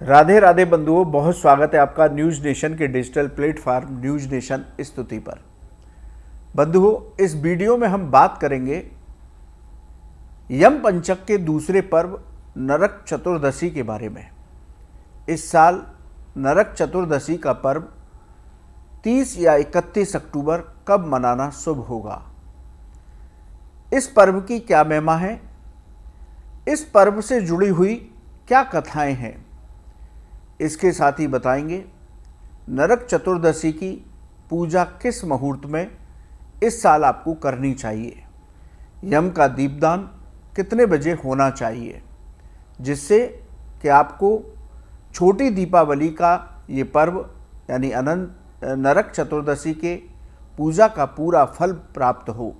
राधे राधे बंधुओं, बहुत स्वागत है आपका न्यूज़ नेशन के डिजिटल प्लेटफॉर्म न्यूज़ नेशन स्तुति पर। बंधुओं, इस वीडियो में हम बात करेंगे यम पंचक के दूसरे पर्व नरक चतुर्दशी के बारे में। इस साल नरक चतुर्दशी का पर्व 30 या 31 अक्टूबर कब मनाना शुभ होगा, इस पर्व की क्या महिमा है, इस पर्व से जुड़ी हुई क्या कथाएं हैं, इसके साथ ही बताएंगे नरक चतुर्दशी की पूजा किस मुहूर्त में इस साल आपको करनी चाहिए, यम का दीपदान कितने बजे होना चाहिए, जिससे कि आपको छोटी दीपावली का ये पर्व यानी अनंत नरक चतुर्दशी के पूजा का पूरा फल प्राप्त हो।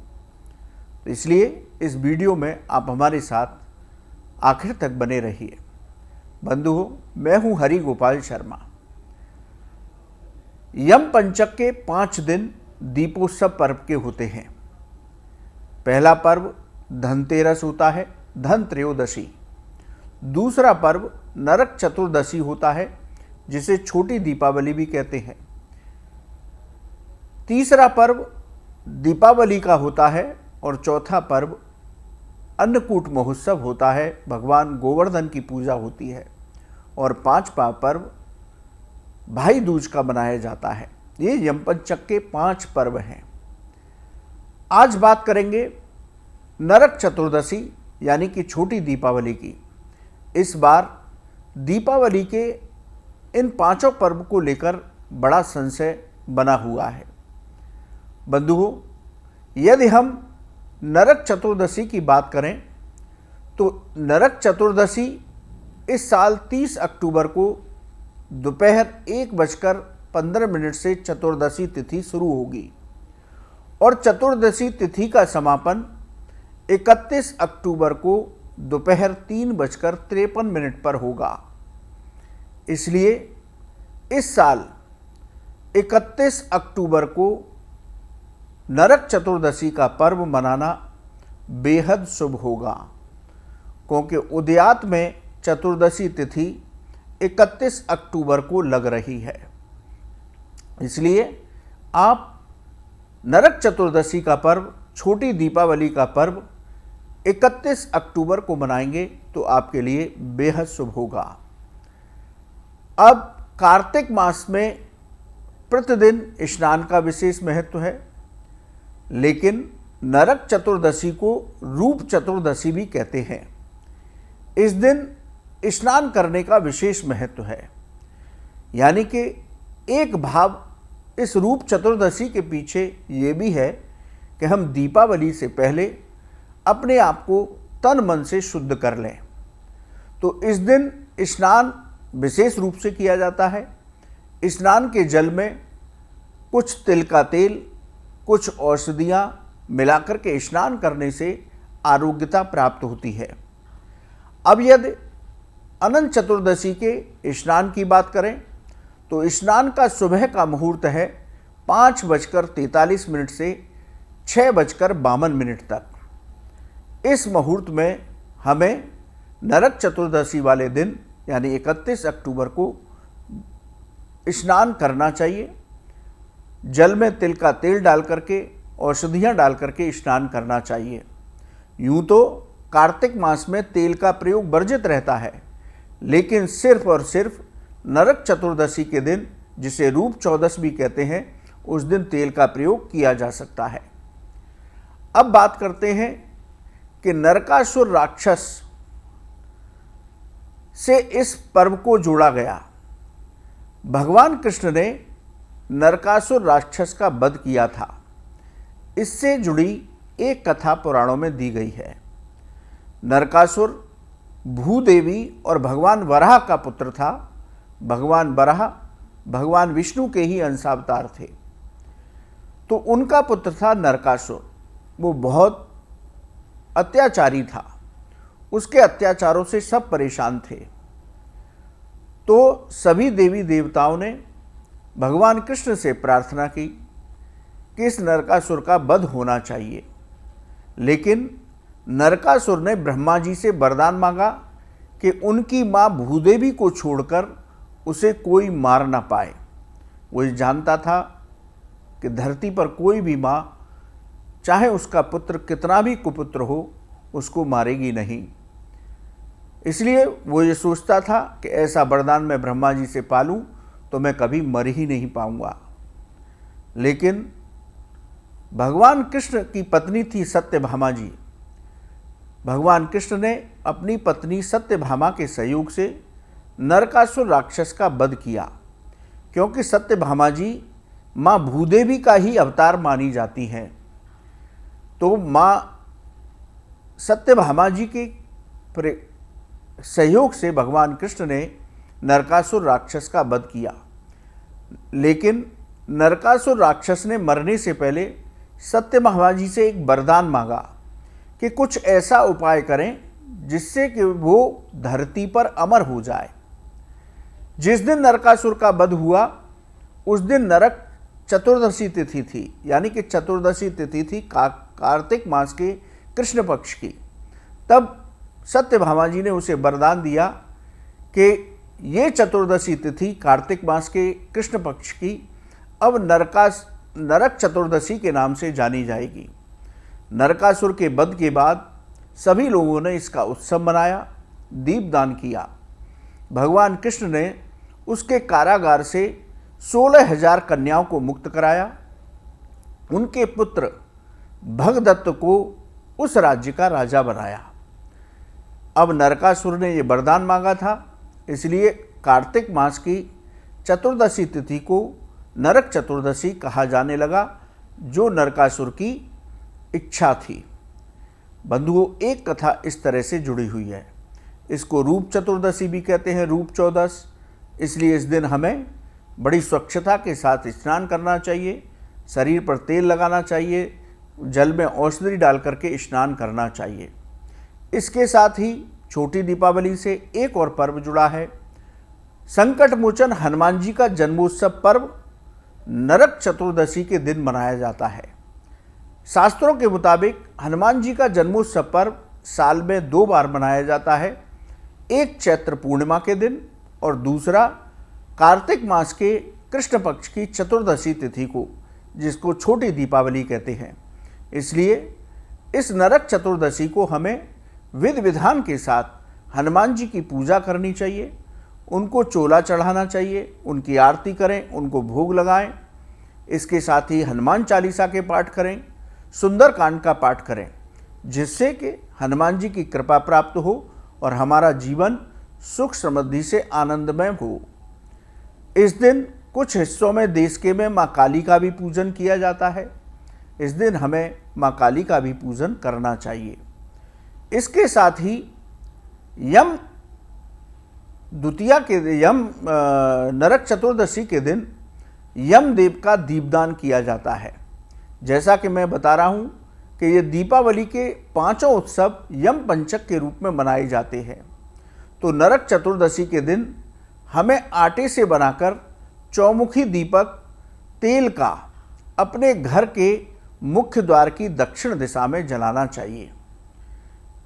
तो इसलिए इस वीडियो में आप हमारे साथ आखिर तक बने रहिए। बंधुओं, मैं हूं हरि गोपाल शर्मा। यम पंचक के 5 दिन दीपोत्सव पर्व के होते हैं। पहला पर्व धनतेरस होता है, धन त्रयोदशी। दूसरा पर्व नरक चतुर्दशी होता है, जिसे छोटी दीपावली भी कहते हैं। तीसरा पर्व दीपावली का होता है और चौथा पर्व अन्नकूट महोत्सव होता है, भगवान गोवर्धन की पूजा होती है। और 5वां पर्व भाई दूज का मनाया जाता है। ये यम पंचक के 5 पर्व हैं। आज बात करेंगे नरक चतुर्दशी यानी कि छोटी दीपावली की। इस बार दीपावली के इन 5 पर्व को लेकर बड़ा संशय बना हुआ है। बंधुओं, यदि हम नरक चतुर्दशी की बात करें तो नरक चतुर्दशी इस साल 30 अक्टूबर को दोपहर 1:15 से चतुर्दशी तिथि शुरू होगी और चतुर्दशी तिथि का समापन 31 अक्टूबर को दोपहर 3:53 पर होगा। इसलिए इस साल 31 अक्टूबर को नरक चतुर्दशी का पर्व मनाना बेहद शुभ होगा, क्योंकि उदयात में चतुर्दशी तिथि 31 अक्टूबर को लग रही है। इसलिए आप नरक चतुर्दशी का पर्व, छोटी दीपावली का पर्व 31 अक्टूबर को मनाएंगे तो आपके लिए बेहद शुभ होगा। अब कार्तिक मास में प्रतिदिन स्नान का विशेष महत्व है, लेकिन नरक चतुर्दशी को रूप चतुर्दशी भी कहते हैं। इस दिन स्नान करने का विशेष महत्व है, यानी कि एक भाव इस रूप चतुर्दशी के पीछे ये भी है कि हम दीपावली से पहले अपने आप को तन मन से शुद्ध कर लें। तो इस दिन स्नान विशेष रूप से किया जाता है। स्नान के जल में कुछ तिल का तेल, कुछ औषधियाँ मिलाकर के स्नान करने से आरोग्यता प्राप्त होती है। अब यदि अनंत चतुर्दशी के स्नान की बात करें तो स्नान का सुबह का मुहूर्त है 5:43 से 6:52 तक। इस मुहूर्त में हमें नरक चतुर्दशी वाले दिन यानी 31 अक्टूबर को स्नान करना चाहिए। जल में तिल का तेल डाल करके, औषधियाँ डाल करके स्नान करना चाहिए। यूँ तो कार्तिक मास में तेल का प्रयोग वर्जित रहता है, लेकिन सिर्फ और सिर्फ नरक चतुर्दशी के दिन, जिसे रूप चौदस भी कहते हैं, उस दिन तेल का प्रयोग किया जा सकता है। अब बात करते हैं कि नरकासुर राक्षस से इस पर्व को जोड़ा गया। भगवान कृष्ण ने नरकासुर राक्षस का वध किया था। इससे जुड़ी एक कथा पुराणों में दी गई है। नरकासुर भूदेवी और भगवान वराह का पुत्र था। भगवान वराह भगवान विष्णु के ही अंशावतार थे। तो उनका पुत्र था नरकासुर। वो बहुत अत्याचारी था। उसके अत्याचारों से सब परेशान थे। तो सभी देवी देवताओं ने भगवान कृष्ण से प्रार्थना की कि इस नरकासुर का वध होना चाहिए। लेकिन नरकासुर ने ब्रह्मा जी से वरदान मांगा कि उनकी माँ भूदेवी को छोड़कर उसे कोई मार ना पाए। वो ये जानता था कि धरती पर कोई भी माँ, चाहे उसका पुत्र कितना भी कुपुत्र हो, उसको मारेगी नहीं। इसलिए वो ये सोचता था कि ऐसा वरदान मैं ब्रह्मा जी से पालूं तो मैं कभी मर ही नहीं पाऊंगा। लेकिन भगवान कृष्ण की पत्नी थी सत्यभामा जी। भगवान कृष्ण ने अपनी पत्नी सत्यभामा के सहयोग से नरकासुर राक्षस का वध किया, क्योंकि सत्यभामा जी माँ भूदेवी का ही अवतार मानी जाती हैं। तो माँ सत्यभामा जी के सहयोग से भगवान कृष्ण ने नरकासुर राक्षस का वध किया। लेकिन नरकासुर राक्षस ने मरने से पहले सत्यभामा जी से एक वरदान मांगा कि कुछ ऐसा उपाय करें जिससे कि वो धरती पर अमर हो जाए। जिस दिन नरकासुर का वध हुआ उस दिन नरक चतुर्दशी तिथि थी, यानी कि चतुर्दशी तिथि थी कार्तिक मास के कृष्ण पक्ष की। तब सत्यभामा जी ने उसे वरदान दिया कि ये चतुर्दशी तिथि कार्तिक मास के कृष्ण पक्ष की अब नरक चतुर्दशी के नाम से जानी जाएगी। नरकासुर के वध के बाद सभी लोगों ने इसका उत्सव मनाया, दीपदान किया। भगवान कृष्ण ने उसके कारागार से 16,000 कन्याओं को मुक्त कराया। उनके पुत्र भगदत्त को उस राज्य का राजा बनाया। अब नरकासुर ने ये वरदान मांगा था, इसलिए कार्तिक मास की चतुर्दशी तिथि को नरक चतुर्दशी कहा जाने लगा, जो नरकासुर की इच्छा थी। बंधुओं, एक कथा इस तरह से जुड़ी हुई है। इसको रूप चतुर्दशी भी कहते हैं, रूप चौदस। इसलिए इस दिन हमें बड़ी स्वच्छता के साथ स्नान करना चाहिए, शरीर पर तेल लगाना चाहिए, जल में औषधि डाल करके स्नान करना चाहिए। इसके साथ ही छोटी दीपावली से एक और पर्व जुड़ा है। संकट मोचन हनुमान जी का जन्मोत्सव पर्व नरक चतुर्दशी के दिन मनाया जाता है। शास्त्रों के मुताबिक हनुमान जी का जन्मोत्सव पर्व साल में 2 बार मनाया जाता है, एक चैत्र पूर्णिमा के दिन और दूसरा कार्तिक मास के कृष्ण पक्ष की चतुर्दशी तिथि को, जिसको छोटी दीपावली कहते हैं। इसलिए इस नरक चतुर्दशी को हमें विधि विधान के साथ हनुमान जी की पूजा करनी चाहिए, उनको चोला चढ़ाना चाहिए, उनकी आरती करें, उनको भोग लगाएं। इसके साथ ही हनुमान चालीसा के पाठ करें, सुंदरकांड का पाठ करें, जिससे कि हनुमान जी की कृपा प्राप्त हो और हमारा जीवन सुख समृद्धि से आनंदमय हो। इस दिन कुछ हिस्सों में देश के में माँ काली का भी पूजन किया जाता है। इस दिन हमें माँ काली का भी पूजन करना चाहिए। इसके साथ ही यम नरक चतुर्दशी के दिन यम देव का दीपदान किया जाता है। जैसा कि मैं बता रहा हूँ कि ये दीपावली के 5 उत्सव यम पंचक के रूप में मनाए जाते हैं। तो नरक चतुर्दशी के दिन हमें आटे से बनाकर चौमुखी दीपक तेल का अपने घर के मुख्य द्वार की दक्षिण दिशा में जलाना चाहिए।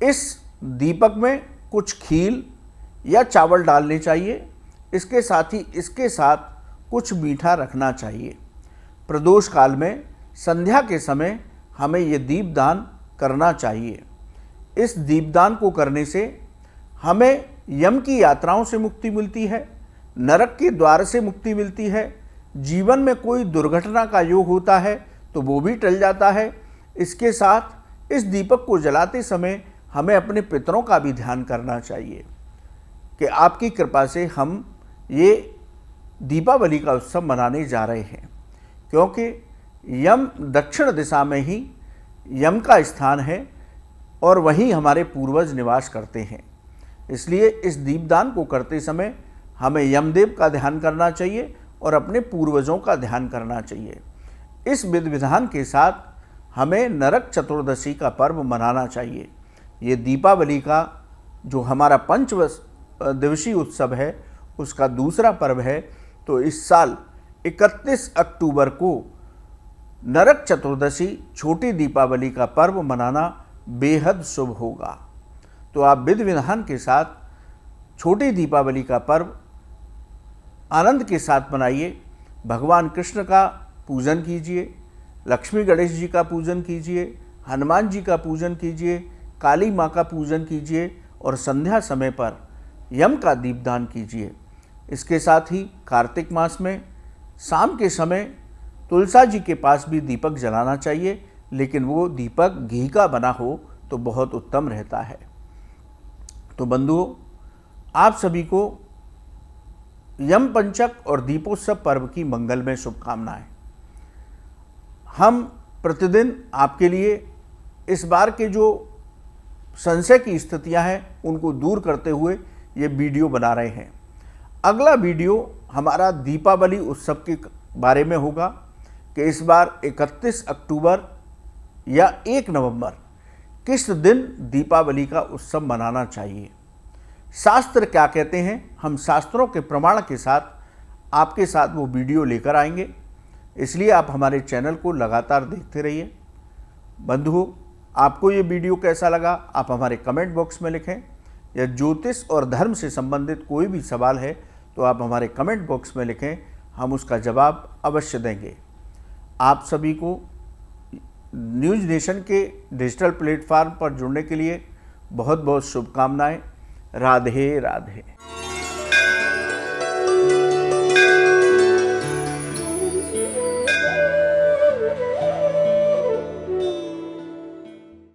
इस दीपक में कुछ खील या चावल डालने चाहिए। इसके साथ कुछ मीठा रखना चाहिए। प्रदोष काल में संध्या के समय हमें ये दीपदान करना चाहिए। इस दीपदान को करने से हमें यम की यात्राओं से मुक्ति मिलती है, नरक के द्वार से मुक्ति मिलती है। जीवन में कोई दुर्घटना का योग होता है तो वो भी टल जाता है। इसके साथ इस दीपक को जलाते समय हमें अपने पितरों का भी ध्यान करना चाहिए कि आपकी कृपा से हम ये दीपावली का उत्सव मनाने जा रहे हैं, क्योंकि यम दक्षिण दिशा में ही यम का स्थान है और वहीं हमारे पूर्वज निवास करते हैं। इसलिए इस दीपदान को करते समय हमें यमदेव का ध्यान करना चाहिए और अपने पूर्वजों का ध्यान करना चाहिए। इस विधि विधान के साथ हमें नरक चतुर्दशी का पर्व मनाना चाहिए। ये दीपावली का जो हमारा 5 दिवसीय उत्सव है उसका दूसरा पर्व है। तो इस साल 31 अक्टूबर को नरक चतुर्दशी छोटी दीपावली का पर्व मनाना बेहद शुभ होगा। तो आप विधि विधान के साथ छोटी दीपावली का पर्व आनंद के साथ मनाइए। भगवान कृष्ण का पूजन कीजिए, लक्ष्मी गणेश जी का पूजन कीजिए, हनुमान जी का पूजन कीजिए, काली माँ का पूजन कीजिए और संध्या समय पर यम का दीपदान कीजिए। इसके साथ ही कार्तिक मास में शाम के समय तुलसा जी के पास भी दीपक जलाना चाहिए, लेकिन वो दीपक घी का बना हो तो बहुत उत्तम रहता है। तो बंधुओं, आप सभी को यम पंचक और दीपोत्सव पर्व की मंगलमय शुभकामनाएं। हम प्रतिदिन आपके लिए इस बार के जो संशय की स्थितियां हैं उनको दूर करते हुए ये वीडियो बना रहे हैं। अगला वीडियो हमारा दीपावली उत्सव के बारे में होगा कि इस बार 31 अक्टूबर या 1 नवंबर किस दिन दीपावली का उत्सव मनाना चाहिए, शास्त्र क्या कहते हैं, हम शास्त्रों के प्रमाण के साथ आपके साथ वो वीडियो लेकर आएंगे। इसलिए आप हमारे चैनल को लगातार देखते रहिए। बंधुओं, आपको ये वीडियो कैसा लगा आप हमारे कमेंट बॉक्स में लिखें, या ज्योतिष और धर्म से संबंधित कोई भी सवाल है तो आप हमारे कमेंट बॉक्स में लिखें, हम उसका जवाब अवश्य देंगे। आप सभी को न्यूज़ नेशन के डिजिटल प्लेटफॉर्म पर जुड़ने के लिए बहुत बहुत शुभकामनाएं। राधे राधे।